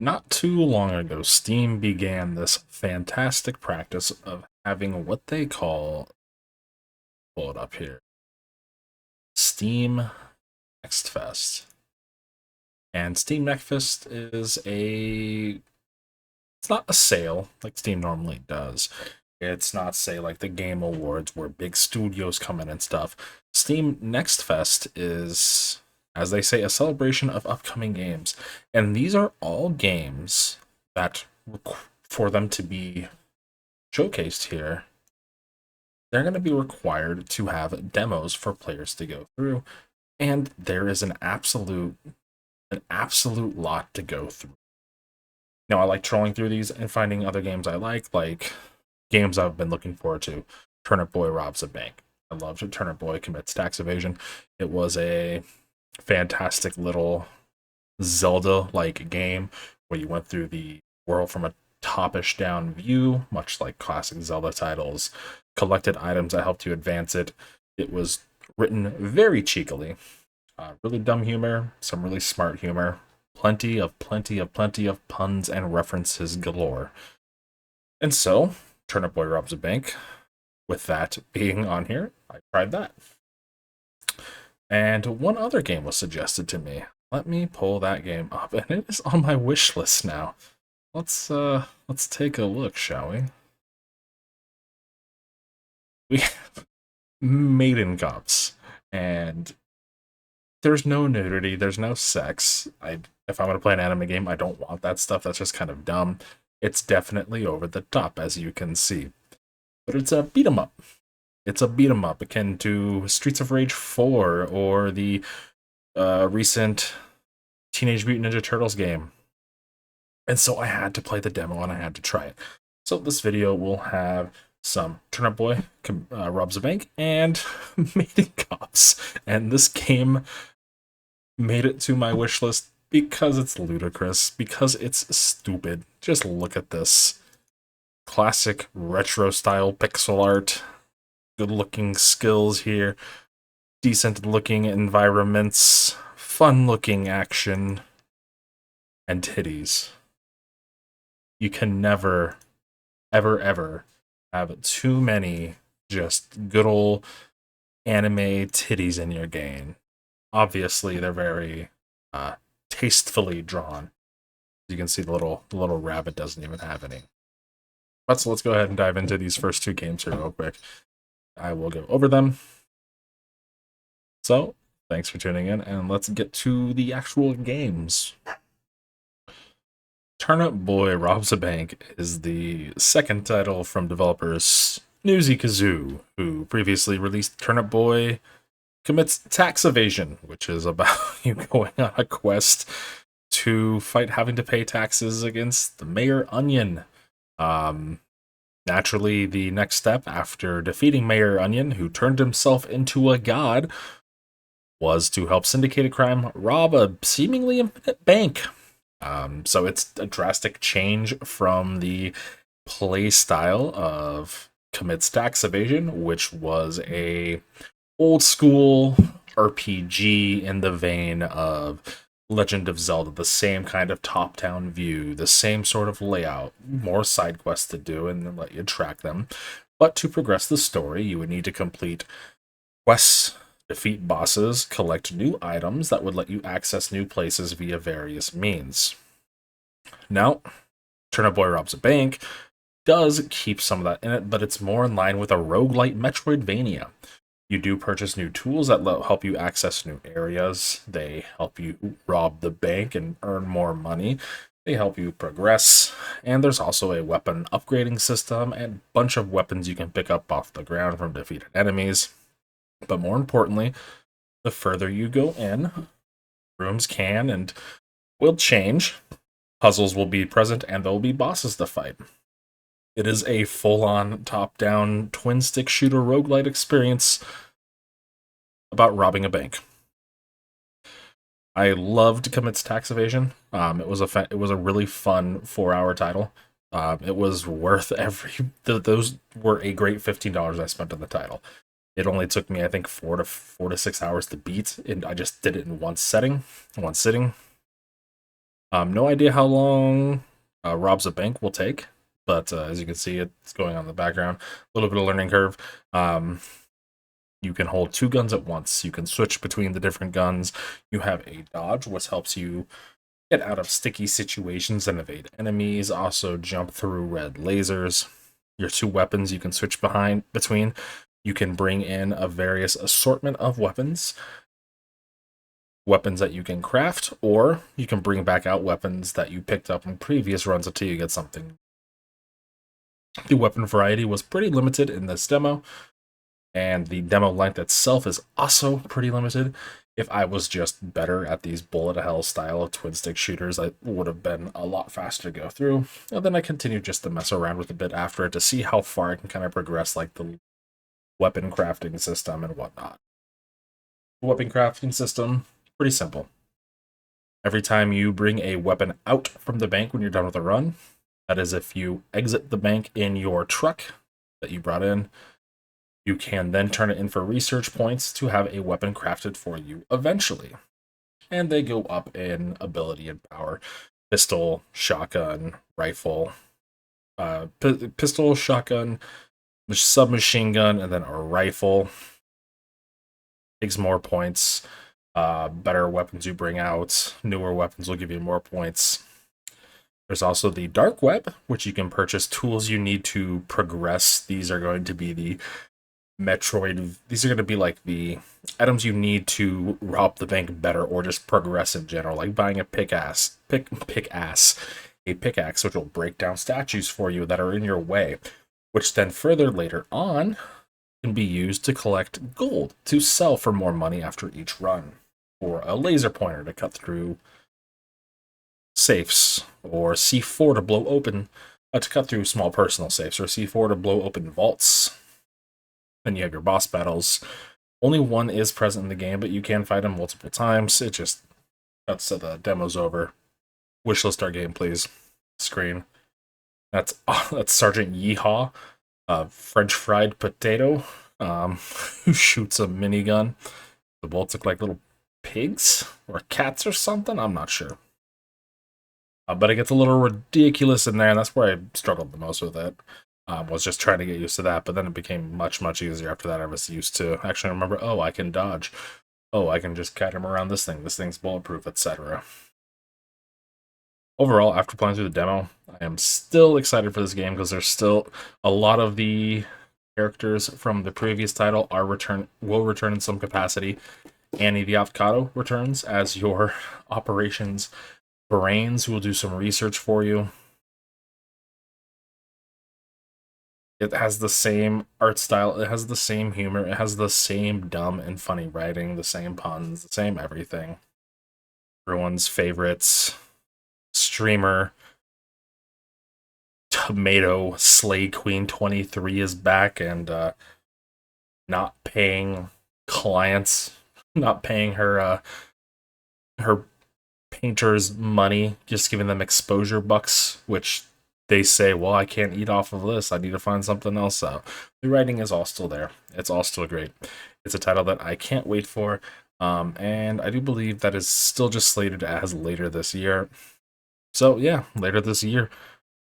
Not too long ago, Steam began this fantastic practice of having what they call, pull it up here, Steam Next Fest. And Steam Next Fest is it's not a sale like Steam normally does. It's not, say, like the Game Awards where big studios come in and stuff. Steam Next Fest is, as they say, a celebration of upcoming games. And these are all games that, for them to be showcased here, they're going to be required to have demos for players to go through. And there is an absolute lot to go through. Now, I like trolling through these and finding other games I like games I've been looking forward to. Turnip Boy Robs a Bank. I loved Turnip Boy Commits Tax Evasion. It was a fantastic little Zelda-like game where you went through the world from a topish down view, much like classic Zelda titles. Collected items that helped you advance it. It was written very cheekily. Really dumb humor, some really smart humor, plenty of puns and references galore. And so, Turnip Boy Robs a Bank, with that being on here, I tried that. And one other game was suggested to me. Let me pull that game up, and it is on my wish list now. Let's take a look, shall we? We have Maiden Cops, and there's no nudity, there's no sex. If I'm gonna play an anime game, I don't want that stuff. That's just kind of dumb. It's definitely over the top, as you can see. But it's a beat 'em up. It's a beat 'em up akin to Streets of Rage 4 or the recent Teenage Mutant Ninja Turtles game. And so I had to play the demo and I had to try it. So this video will have some Turnip Boy Robs a Bank and Maiden Cops. And this game made it to my wish list because it's ludicrous, because it's stupid. Just look at this. Classic retro style pixel art. Good looking skills here. Decent looking environments. Fun looking action. And titties. You can never, ever have too many just good old anime titties in your game. Obviously, they're very tastefully drawn. You can see the little rabbit doesn't even have any. But so let's go ahead and dive into these first two games here real quick. I will go over them. So, thanks for tuning in, and let's get to the actual games. Turnip Boy Robs a Bank is the second title from developers Snoozy Kazoo, who previously released Turnip Boy Commits Tax Evasion, which is about you going on a quest to fight having to pay taxes against the Mayor Onion. Naturally, the next step after defeating Mayor Onion, who turned himself into a god, was to help syndicated crime rob a seemingly infinite bank. So it's a drastic change from the play style of Commits Tax Evasion, which was a old school RPG in the vein of Legend of Zelda, the same kind of top-down view, the same sort of layout, more side quests to do and let you track them. But to progress the story, you would need to complete quests, defeat bosses, collect new items that would let you access new places via various means. Now, Turnip Boy Robs a Bank does keep some of that in it, but it's more in line with a rogue-lite Metroidvania. You do purchase new tools that help you access new areas. They help you rob the bank and earn more money. They help you progress. And there's also a weapon upgrading system and a bunch of weapons you can pick up off the ground from defeated enemies. But more importantly, the further you go in, rooms can and will change. Puzzles will be present and there will be bosses to fight. It is a full-on top-down twin-stick shooter roguelite experience about robbing a bank. I loved Commits Tax Evasion. It was a really fun 4-hour title. It was worth those were a great $15 I spent on the title. It only took me, I think, 4 to 6 hours to beat, and I just did it in one sitting. No idea how long robs a bank will take, but as you can see, it's going on in the background. A little bit of learning curve. You can hold two guns at once. You can switch between the different guns. You have a dodge, which helps you get out of sticky situations and evade enemies. Also, jump through red lasers. Your two weapons you can switch between. You can bring in a various assortment of weapons that you can craft, or you can bring back out weapons that you picked up in previous runs until you get something. The weapon variety was pretty limited in this demo, and the demo length itself is also pretty limited. If I was just better at these bullet hell style of twin stick shooters, I would have been a lot faster to go through. And then I continued just to mess around with a bit after it to see how far I can kind of progress, like the weapon crafting system and whatnot. The weapon crafting system, pretty simple. Every time you bring a weapon out from the bank when you're done with a run, that is if you exit the bank in your truck that you brought in, you can then turn it in for research points to have a weapon crafted for you eventually. And they go up in ability and power. Pistol, shotgun, rifle, pistol, shotgun, submachine gun, and then a rifle. Takes more points. Better weapons you bring out, newer weapons will give you more points. There's also the dark web, which you can purchase tools you need to progress. These are going to be the these are going to be like the items you need to rob the bank better or just progress in general, like buying a pickaxe, which will break down statues for you that are in your way, which then further later on can be used to collect gold to sell for more money after each run, or a laser pointer to cut through safes, or C4 to blow open to cut through small personal safes, or C4 to blow open vaults. Then you have your boss battles. Only one is present in the game, but you can fight him multiple times. It just cuts to the demo's over. Wishlist our game, please. Screen. That's Sergeant Yeehaw, French fried potato, who shoots a minigun. The bullets look like little pigs or cats or something. I'm not sure. But it gets a little ridiculous in there, and that's where I struggled the most with it. Was just trying to get used to that, but then it became much, much easier after that. I was used to actually remember, oh, I can dodge. Oh, I can just kite him around this thing. This thing's bulletproof, etc. Overall, after playing through the demo, I am still excited for this game because there's still a lot of the characters from the previous title will return in some capacity. Annie the Avocado returns as your operations brains, who will do some research for you. It has the same art style, it has the same humor, it has the same dumb and funny writing, the same puns, the same everything. Everyone's favorites streamer, Tomato Slay Queen 23 is back and not paying clients, not paying her painters money, just giving them exposure bucks, which they say, well, I can't eat off of this. I need to find something else out. The writing is all still there. It's all still great. It's a title that I can't wait for. And I do believe that is still just slated as later this year. So yeah, later this year,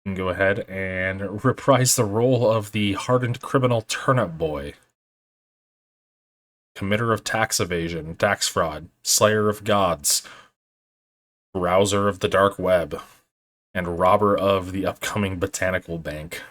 you can go ahead and reprise the role of the hardened criminal Turnip Boy. Committer of tax evasion, tax fraud, slayer of gods, browser of the dark web, and robber of the upcoming botanical bank.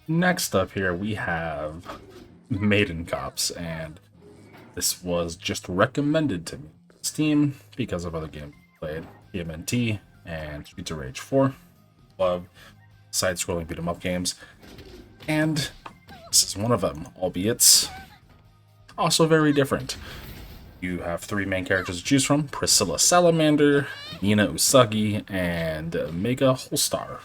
Next up here, we have Maiden Cops, and this was just recommended to me on Steam because of other games I played, TMNT and Streets of Rage 4. Love side-scrolling beat-em-up games, and this is one of them, albeit also very different. You have three main characters to choose from: Priscilla Salamander, Nina Usagi, and Mega Holstar.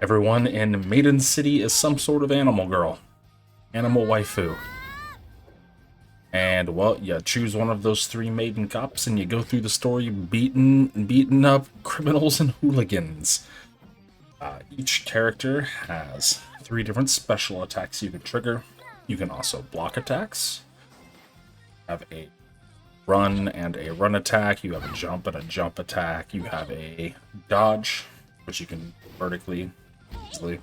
Everyone in Maiden City is some sort of animal girl, animal waifu. And, well, you choose one of those three Maiden Cops and you go through the story beating up criminals and hooligans. Each character has three different special attacks you can trigger. You can also block attacks. Have a run and a run attack. You have a jump and a jump attack. You have a dodge, which you can vertically easily.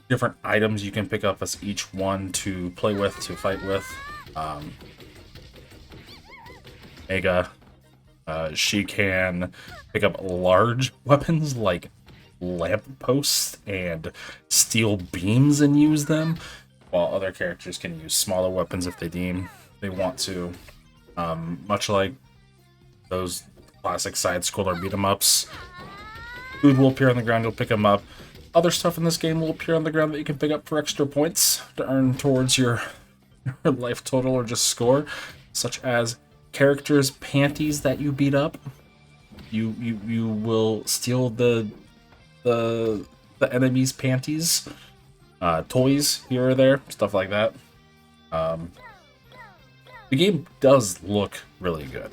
Different items you can pick up as each one to play with, to fight with. Mega, she can pick up large weapons like lampposts and steel beams and use them, while other characters can use smaller weapons if they deem they want to. Much like those classic side-scroller beat-em-ups, food will appear on the ground, you'll pick them up. Other stuff in this game will appear on the ground that you can pick up for extra points to earn towards your life total or just score, such as characters' panties that you beat up. You will steal the enemy's panties, toys here or there, stuff like that. The game does look really good.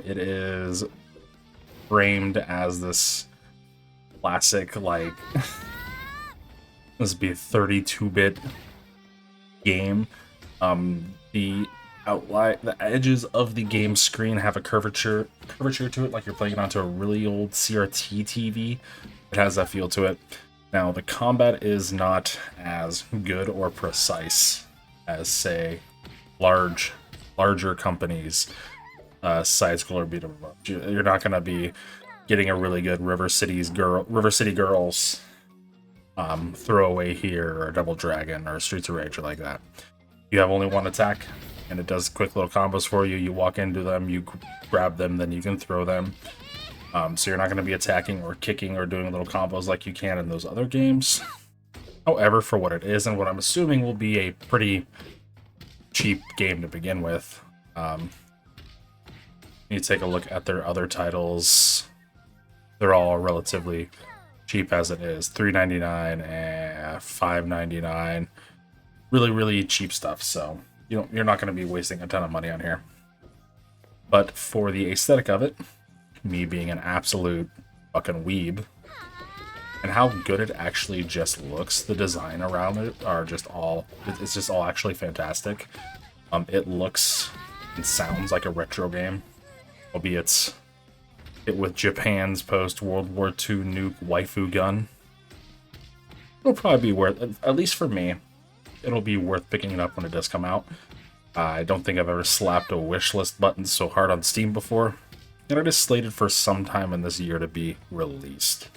It is framed as this classic, like, this would be a 32-bit game. The outline, the edges of the game screen have a curvature to it, like you're playing it onto a really old CRT TV. It has that feel to it. Now, the combat is not as good or precise as, say, larger companies' side-scroller beat 'em up. You're not going to be getting a really good River City Girls throwaway here, or Double Dragon, or Streets of Rage, or like that. You have only one attack, and it does quick little combos for you. You walk into them, you grab them, then you can throw them. So you're not going to be attacking or kicking or doing little combos like you can in those other games. However, for what it is, and what I'm assuming will be a pretty cheap game to begin with, you take a look at their other titles. They're all relatively cheap as it is. $3.99 and $5.99. Really, really cheap stuff, so you're not going to be wasting a ton of money on here. But for the aesthetic of it, me being an absolute fucking weeb, and how good it actually just looks, the design around it are just all, it's just all actually fantastic. It looks and sounds like a retro game, albeit it with Japan's post-World War II nuke waifu gun. It'll probably be worth, at least for me, it'll be worth picking it up when it does come out. I don't think I've ever slapped a wishlist button so hard on Steam before, and it is slated for some time in this year to be released.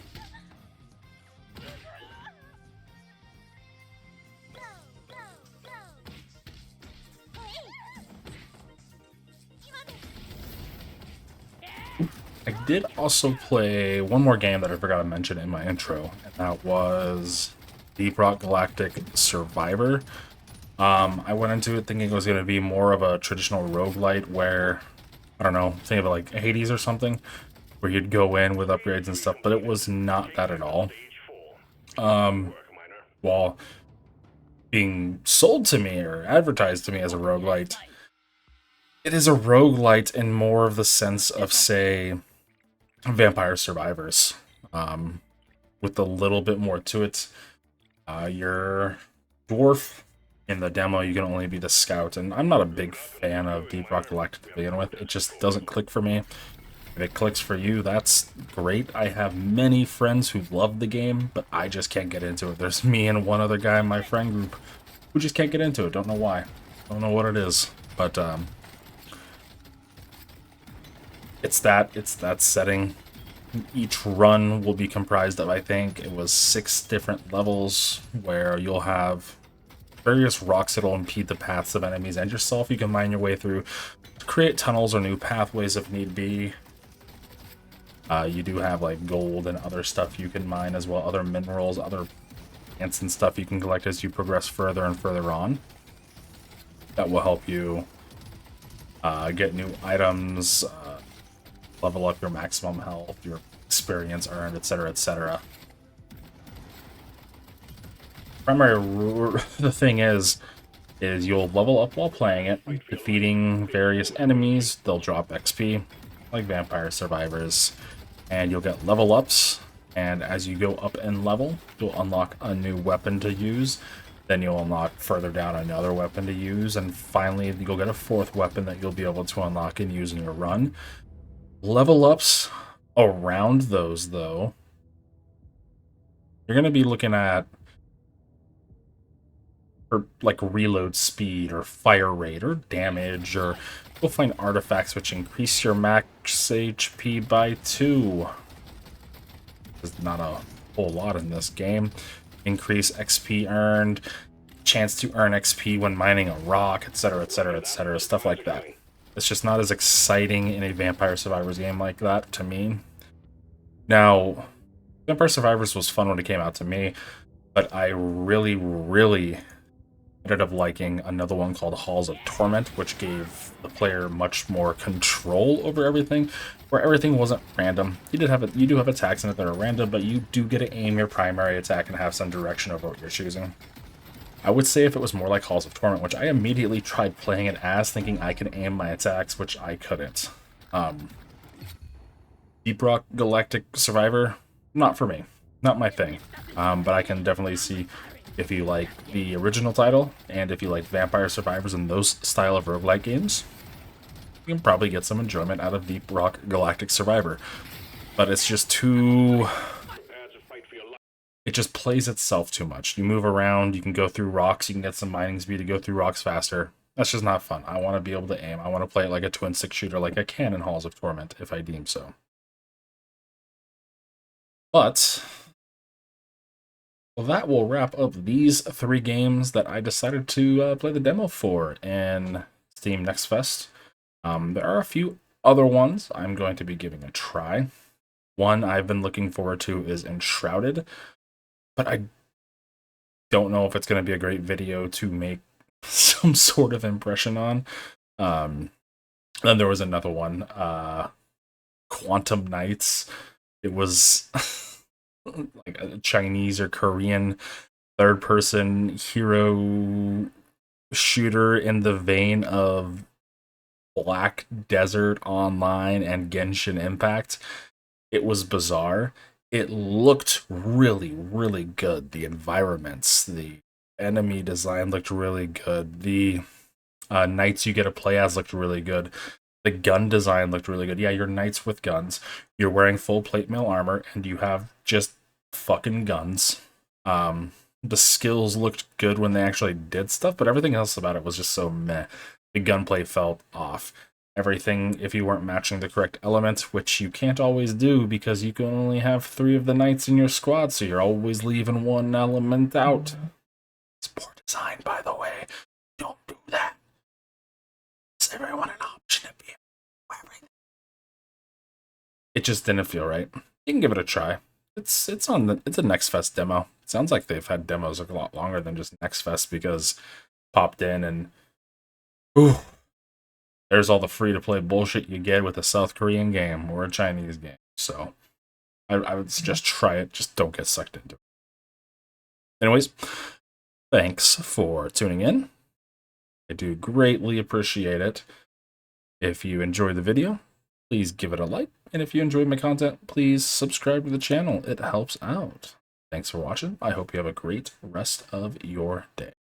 I did also play one more game that I forgot to mention in my intro, and that was Deep Rock Galactic Survivor. I went into it thinking it was going to be more of a traditional rogue-lite where, I don't know, think of it like Hades or something, where you'd go in with upgrades and stuff, but it was not that at all. While being sold to me or advertised to me as a roguelite, it is a roguelite in more of the sense of, say, Vampire Survivors, with a little bit more to it. You're dwarf. In the demo, you can only be the scout, and I'm not a big fan of Deep Rock Galactic to begin with. It just doesn't click for me. If it clicks for you, that's great. I have many friends who love the game, but I just can't get into it. There's me and one other guy in my friend group who just can't get into it. Don't know why. Don't know what it is, but it's that setting. Each run will be comprised of, I think, it was 6 different levels where you'll have various rocks that'll impede the paths of enemies and yourself. You can mine your way through to create tunnels or new pathways if need be. You do have like gold and other stuff you can mine as well, other minerals, other plants and stuff you can collect as you progress further and further on. That will help you get new items, level up your maximum health, your experience earned, etc., etc. The thing is you'll level up while playing it, defeating various enemies. They'll drop XP, like Vampire Survivors, and you'll get level ups. And as you go up in level, you'll unlock a new weapon to use. Then you'll unlock further down another weapon to use, and finally you'll get a 4th weapon that you'll be able to unlock and use in your run. Level ups around those, though, you're going to be looking at like reload speed or fire rate or damage, or you'll find artifacts which increase your max HP by 2. There's not a whole lot in this game. Increase XP earned, chance to earn XP when mining a rock, etc., etc., etc., stuff like that. It's just not as exciting in a Vampire Survivors game like that to me. Now, Vampire Survivors was fun when it came out to me, but I really, really ended up liking another one called Halls of Torment, which gave the player much more control over everything, where everything wasn't random. You do have attacks in it that are random, but you do get to aim your primary attack and have some direction over what you're choosing. I would say if it was more like Halls of Torment, which I immediately tried playing it as, thinking I could aim my attacks, which I couldn't. Deep Rock Galactic Survivor, not for me. Not my thing. But I can definitely see if you like the original title, and if you like Vampire Survivors and those style of roguelike games, you can probably get some enjoyment out of Deep Rock Galactic Survivor. But it's just too... it just plays itself too much. You move around, you can go through rocks, you can get some mining speed to go through rocks faster. That's just not fun. I want to be able to aim. I want to play it like a twin-stick shooter like I can in Halls of Torment, if I deem so. But... well, that will wrap up these 3 games that I decided to play the demo for in Steam Next Fest. There are a few other ones I'm going to be giving a try. One I've been looking forward to is Enshrouded, but I don't know if it's going to be a great video to make some sort of impression on. Then there was another one, Quantum Knights. It was like a Chinese or Korean third-person hero shooter in the vein of Black Desert Online and Genshin Impact. It was bizarre. It looked really, really good. The environments, the enemy design looked really good. The knights you get to play as looked really good. The gun design looked really good. Yeah, you're knights with guns. You're wearing full plate mail armor, and you have just fucking guns. The skills looked good when they actually did stuff, but everything else about it was just so meh. The gunplay felt off. Everything, if you weren't matching the correct element, which you can't always do because you can only have 3 of the knights in your squad, so you're always leaving one element out. It's poor design, by the way. Don't do that. Give everyone an option to be everything. It just didn't feel right. You can give it a try. It's a Next Fest demo. It sounds like they've had demos a lot longer than just Next Fest, because popped in and ooh, there's all the free-to-play bullshit you get with a South Korean game or a Chinese game. So I would suggest try it. Just don't get sucked into it. Anyways, thanks for tuning in. I do greatly appreciate it. If you enjoyed the video, please give it a like. And if you enjoyed my content, please subscribe to the channel. It helps out. Thanks for watching. I hope you have a great rest of your day.